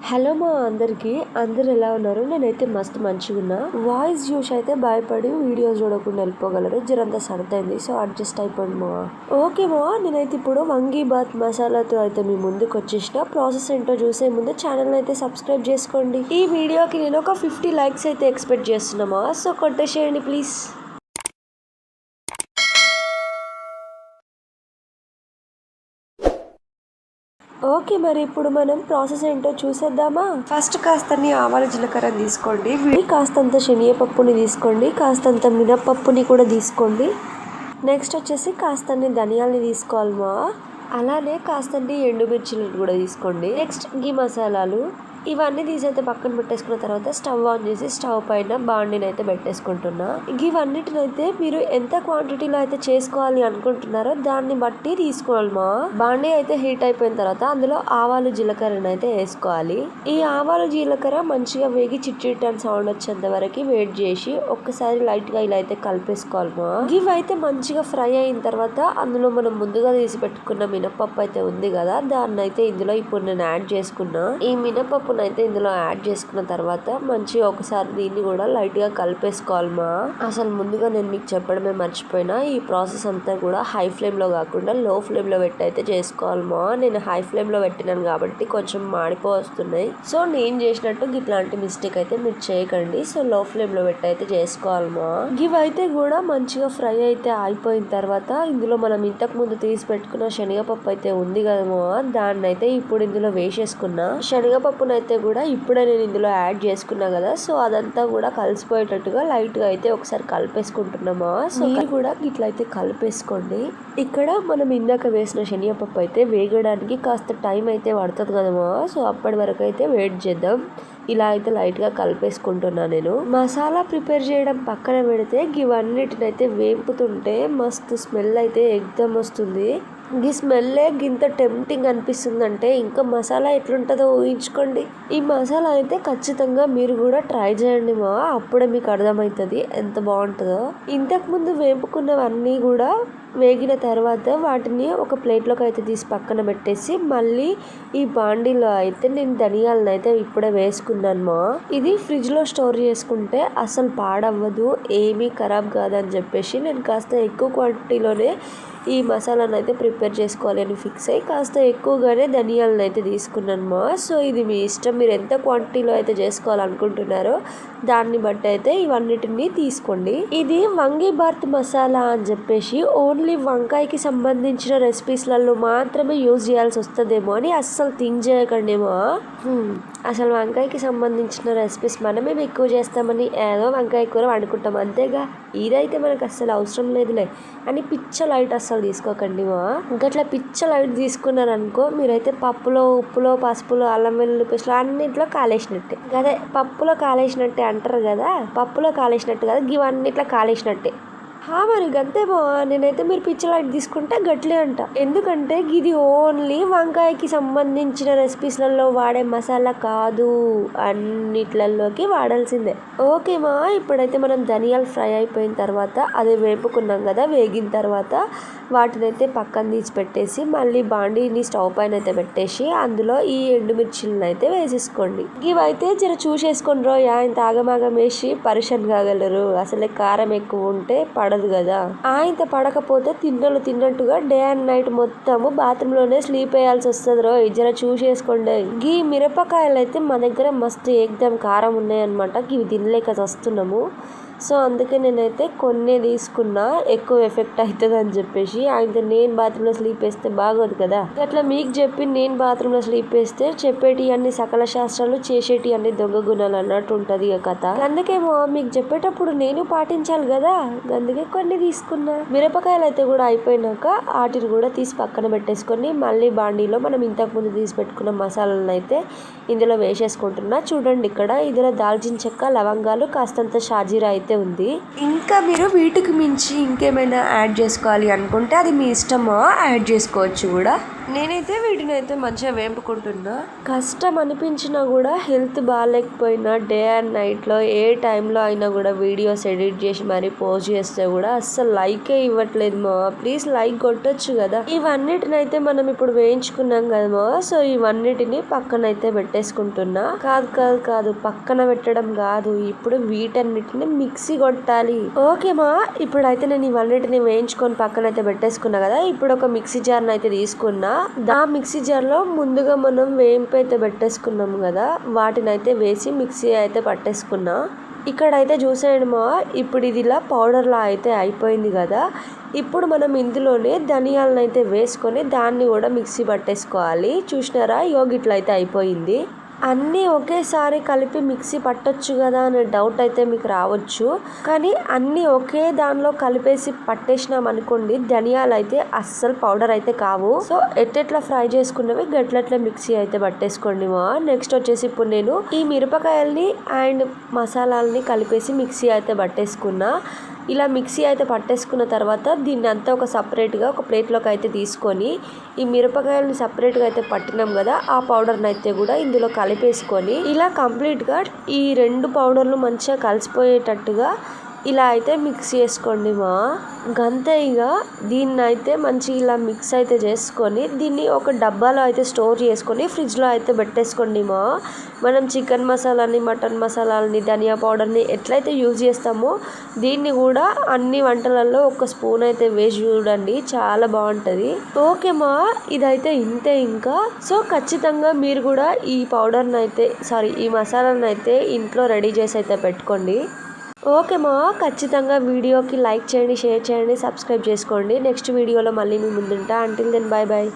Hello మా అందరికీ అందరు ఎలా ఉన్నారు? నేనైతే మస్తు మంచిగా ఉన్నా. వాయిస్ చూసి అయితే భయపడి వీడియోస్ చూడకుండా వెళ్ళిపోగలరు. జరంతా సర్దైంది, సో అడ్జస్ట్ అయిపోండి మా. ఓకే మా, నేనైతే ఇప్పుడు వంగి బాత్ మసాలాతో అయితే మీ ముందుకు వచ్చేసిన. ప్రాసెస్ ఏంటో చూసే ముందు ఛానల్ అయితే సబ్స్క్రైబ్ చేసుకోండి. ఈ వీడియోకి నేను ఒక 50 లైక్స్ అయితే ఎక్స్పెక్ట్ చేస్తున్నామా, సో కొట్టేసేయండి ప్లీజ్. ఓకే, మరి ఇప్పుడు మనం ప్రాసెస్ ఏంటో చూసేద్దామా. ఫస్ట్ కాస్తని ఆవాల జీలకర్ర తీసుకోండి, కాస్తంత శనగపప్పుని తీసుకోండి, కాస్తంత మినపప్పుని కూడా తీసుకోండి. నెక్స్ట్ వచ్చేసి కాస్తని ధనియాలని తీసుకోవాలమ్మా. అలానే కాస్తండి ఎండుమిర్చిలను కూడా తీసుకోండి. నెక్స్ట్ గీ మసాలాలు ఇవన్నీ తీసైతే పక్కన పెట్టేసుకున్న తర్వాత స్టవ్ ఆన్ చేసి స్టవ్ పైన బాండిని అయితే పెట్టేసుకుంటున్నా. ఇవన్నిటినైతే మీరు ఎంత క్వాంటిటీలో అయితే చేసుకోవాలి అనుకుంటున్నారో దాన్ని బట్టి తీసుకోవాలి మా. బాండి అయితే హీట్ అయిపోయిన తర్వాత అందులో ఆవాలు జీలకర్రను అయితే వేసుకోవాలి. ఈ ఆవాలు జీలకర్ర మంచిగా వేగి చిట్ అని సౌండ్ వచ్చేంత వరకు వెయిట్ చేసి ఒక్కసారి లైట్ గా ఇలా అయితే కలిపేసుకోవాలి మా. ఇవైతే మంచిగా ఫ్రై అయిన తర్వాత అందులో మనం ముందుగా తీసి పెట్టుకున్న మినపప్పు అయితే ఉంది కదా, దాన్ని అయితే ఇందులో ఇప్పుడు నేను యాడ్ చేసుకున్నా. ఈ మినపప్పు అయితే ఇందులో యాడ్ చేసుకున్న తర్వాత మంచిగా ఒకసారి దీన్ని కూడా లైట్ గా కలిపేసుకోవాలి మా. అసలు ముందుగా నేను మీకు చెప్పడమే మర్చిపోయినా, ఈ ప్రాసెస్ అంతా కూడా హై ఫ్లేమ్ లో కాకుండా లో ఫ్లేమ్ లో పెట్టి అయితే చేసుకోవాలి మా. నేను హై ఫ్లేమ్ లో పెట్టినాను కాబట్టి కొంచెం మాడిపో వస్తున్నాయి. సో నేను చేసినట్టు ఇట్లాంటి మిస్టేక్ అయితే మీరు చేయకండి. సో లో ఫ్లేమ్ లో పెట్టి అయితే చేసుకోవాలి మా. ఇవైతే కూడా మంచిగా ఫ్రై అయితే అయిపోయిన తర్వాత ఇందులో మనం ఇంతకు ముందు తీసి పెట్టుకున్న శనగపప్పు అయితే ఉంది కదా మా, దాన్ని అయితే ఇప్పుడు ఇందులో వేసేసుకున్నా. శనగపప్పును అయితే కూడా ఇప్పుడే నేను ఇందులో యాడ్ చేసుకున్నా కదా, సో అదంతా కూడా కలిసిపోయేటట్టుగా లైట్ గా అయితే ఒకసారి కలిపేసుకుంటున్నామా. సో మీరు కూడా ఇట్లా అయితే కలిపేసుకోండి. ఇక్కడ మనం ఇందాక వేసిన శనగపప్పు అయితే వేగడానికి కాస్త టైం అయితే పడుతుంది కదమ్మా, సో అప్పటి వరకు అయితే వెయిట్ చేద్దాం. ఇలా అయితే లైట్ గా కలిపేసుకుంటున్నా. నేను మసాలా ప్రిపేర్ చేయడం పక్కన పెడితే ఇవన్నిటిని అయితే వేపుతుంటే మస్తు స్మెల్ అయితే ఎగ్దమ్ వస్తుంది. ఈ స్మెల్లే గింత టెంప్టింగ్ అనిపిస్తుంది అంటే ఇంకా మసాలా ఎట్లుంటుందో ఊహించుకోండి. ఈ మసాలా అయితే ఖచ్చితంగా మీరు కూడా ట్రై చేయండి మా, అప్పుడే మీకు అర్థమవుతుంది ఎంత బాగుంటుందో. ఇంతకు ముందు వేపుకున్నవన్నీ కూడా వేగిన తర్వాత వాటిని ఒక ప్లేట్లోకి అయితే తీసి పక్కన పెట్టేసి మళ్ళీ ఈ బాండీలో అయితే నేను ధనియాలను అయితే ఇప్పుడే వేసుకున్నాను మా. ఇది ఫ్రిడ్జ్ లో స్టోర్ చేసుకుంటే అసలు పాడవ్వదు, ఏమీ ఖరాబ్ కాదని చెప్పేసి నేను కాస్త ఎక్కువ క్వాంటిటీలోనే ఈ మసాలాను అయితే ప్రిపేర్ చేసుకోవాలి అని ఫిక్స్ అయ్యి కాస్త ఎక్కువగానే ధనియాలను అయితే తీసుకున్నాను మా. సో ఇది మీ ఇష్టం, మీరు ఎంత క్వాంటిటీలో అయితే చేసుకోవాలనుకుంటున్నారో దాన్ని బట్టి అయితే ఇవన్నిటిని తీసుకోండి. ఇది వంగి బాత్ మసాలా అని చెప్పేసి ఓన్లీ వంకాయకి సంబంధించిన రెసిపీస్లలో మాత్రమే యూజ్ చేయాల్సి వస్తుందేమో అని అస్సలు థింక్ చేయకండి మా. అసలు వంకాయకి సంబంధించిన రెసిపీస్ మనమే ఎక్కువ చేస్తామని ఏదో వంకాయ కూర వండుకుంటాం అంతేగా, ఇదైతే మనకు అస్సలు అవసరం లేదులే అని పిచ్చ లైట్ అస్సలు తీసుకోకండి మా. ఇంకట్లా పిచ్చ లైట్ తీసుకున్నారనుకో మీరైతే పప్పులో ఉప్పులో పసుపులో అల్లం వెల్లుల్లి పేస్ట్లో అన్నింటిలో కాలేసినట్టే. అదే పప్పులో కాలేసినట్టే అంటారు కదా, పప్పులో కాలేసినట్టు కదా, ఇవన్నిట్లో కాలేసినట్టే. మరి గంతేమో, నేనైతే మీరు పిచ్చ లైట్ తీసుకుంటే గట్లే అంట. ఎందుకంటే ఇది ఓన్లీ వంకాయకి సంబంధించిన రెసిపీస్లలో వాడే మసాలా కాదు, అన్నిట్లలోకి వాడాల్సిందే. ఓకే మా, ఇప్పుడైతే మనం ధనియాలు ఫ్రై అయిపోయిన తర్వాత అదే వేపుకున్నాం కదా, వేగిన తర్వాత వాటిని అయితే పక్కన తీసి పెట్టేసి మళ్ళీ బాండీని స్టవ్ పైన అయితే పెట్టేసి అందులో ఈ ఎండుమిర్చిలను అయితే వేసేసుకోండి. ఇవైతే జర చూసేసుకోండి రోయా, ఇంత ఆగమాగం వేసి పరిషన్ కాగలరు. అసలే కారం ఎక్కువ ఉంటే పడదు కదా, ఇంత పడకపోతే తిన్నట్టుగా డే అండ్ నైట్ మొత్తము బాత్రూమ్ లోనే స్లీప్ వేయాల్సి వస్తుంది రో. జర చూసేసుకోండి. ఈ మిరపకాయలు అయితే మా దగ్గర మస్తు ఏకదం కారం ఉన్నాయన్నమాట, ఇవి తినలేక వస్తున్నాము. సో అందుకే నేనైతే కొన్ని తీసుకున్నా, ఎక్కువ ఎఫెక్ట్ అవుతుంది అని చెప్పేసి. అయితే నేను బాత్రూంలో స్లీప్ వేస్తే బాగోదు కదా, అట్లా మీకు చెప్పి నేను బాత్రూంలో స్లీప్ వేస్తే చెప్పేటి అన్ని సకల శాస్త్రాలు చేసేటి అన్ని దొంగ గుణాలు అన్నట్టు ఉంటుంది ఇక కథ. అందుకేమో మీకు చెప్పేటప్పుడు నేను పాటించాలి కదా, అందుకే కొన్ని తీసుకున్నా. మిరపకాయలు అయితే కూడా అయిపోయినాక వాటిని కూడా తీసి పక్కన పెట్టేసుకొని మళ్ళీ బాండీలో మనం ఇంతకు ముందు తీసి పెట్టుకున్న మసాలాలను అయితే ఇందులో వేసేసుకుంటున్నా. చూడండి ఇక్కడ ఇందులో దాల్చిన చెక్క, లవంగాలు, కాస్తంత షాజీరా అయితే ఉంది. ఇంకా మీరు వీటికి మించి ఇంకేమైనా యాడ్ చేసుకోవాలి అనుకుంటే అది మీ ఇష్టమా, యాడ్ చేసుకోవచ్చు కూడా. నేనైతే వీటిని అయితే మంచిగా వేపుకుంటున్నా. కష్టం అనిపించినా కూడా హెల్త్ బాగాలేకపోయినా డే అండ్ నైట్లో ఏ టైంలో అయినా కూడా వీడియోస్ ఎడిట్ చేసి మరీ పోస్ట్ చేస్తే కూడా అస్సలు లైకే ఇవ్వట్లేదు మా. ప్లీజ్ లైక్ కొట్టొచ్చు కదా. ఇవన్నిటినైతే మనం ఇప్పుడు వేయించుకున్నాం కదా మా. సో ఇవన్నిటిని పక్కనైతే పెట్టేసుకుంటున్నా. కాదు పక్కన పెట్టడం కాదు, ఇప్పుడు వీటన్నిటిని మిక్సీ కొట్టాలి. ఓకే మా. ఇప్పుడైతే నేను ఇవన్నిటిని వేయించుకొని పక్కనైతే పెట్టేసుకున్నా కదా. ఇప్పుడు ఒక మిక్సీ జార్ని అయితే తీసుకున్నా. ఆ మిక్సీ జార్లో ముందుగా మనం వేయింపు అయితే పెట్టేసుకున్నాం కదా, వాటిని అయితే వేసి మిక్సీ అయితే పట్టేసుకున్నా. ఇక్కడైతే చూసేయండి మా, ఇప్పుడు ఇది ఇలా పౌడర్లా అయితే అయిపోయింది కదా. ఇప్పుడు మనం ఇందులోనే ధనియాలను అయితే వేసుకొని దాన్ని కూడా మిక్సీ పట్టేసుకోవాలి. చూసినారా, యోగిట్లో అయితే అయిపోయింది. అన్నీ ఒకేసారి కలిపి మిక్సీ పట్టొచ్చు కదా అనే డౌట్ అయితే మీకు రావచ్చు. కానీ అన్నీ ఒకే దానిలో కలిపేసి పట్టేసినాం అనుకోండి, ధనియాలు అయితే అస్సలు పౌడర్ అయితే కావు. సో ఎట్లా ఫ్రై చేసుకున్నవి గట్లట్లా మిక్సీ అయితే పట్టేసుకోండి మా. నెక్స్ట్ వచ్చేసి ఇప్పుడు నేను ఈ మిరపకాయల్ని అండ్ మసాలాలని కలిపేసి మిక్సీ అయితే పట్టేసుకున్నా. ఇలా మిక్సీ అయితే పట్టేసుకున్న తర్వాత దీన్ని అంతా ఒక సపరేట్గా ఒక ప్లేట్లోకి అయితే తీసుకొని ఈ మిరపకాయలని సపరేట్గా అయితే పట్టినాం కదా, ఆ పౌడర్ని అయితే కూడా ఇందులో కలిపేసుకొని ఇలా కంప్లీట్గా ఈ రెండు పౌడర్లు మంచిగా కలిసిపోయేటట్టుగా ఇలా అయితే మిక్స్ చేసుకోండి మా. గంతే ఇక దీన్ని అయితే మంచి ఇలా మిక్స్ అయితే చేసుకొని దీన్ని ఒక డబ్బాలో అయితే స్టోర్ చేసుకొని ఫ్రిడ్జ్లో అయితే పెట్టేసుకోండి మా. మనం చికెన్ మసాలాని, మటన్ మసాలాని, ధనియా పౌడర్ని ఎట్లయితే యూజ్ చేస్తామో దీన్ని కూడా అన్ని వంటలలో ఒక స్పూన్ అయితే వేసి చూడండి, చాలా బాగుంటుంది. ఓకే మా, ఇదైతే ఇంతే ఇంకా. సో ఖచ్చితంగా మీరు కూడా ఈ పౌడర్ని అయితే ఈ మసాలాని అయితే ఇంట్లో రెడీ చేసి అయితే పెట్టుకోండి. ఓకే మా, ఖచ్చితంగా వీడియోకి లైక్ చేయండి, షేర్ చేయండి, సబ్స్క్రైబ్ చేసుకోండి. నెక్స్ట్ వీడియోలో మళ్ళీ మీ ముందుంటా. Until then bye bye.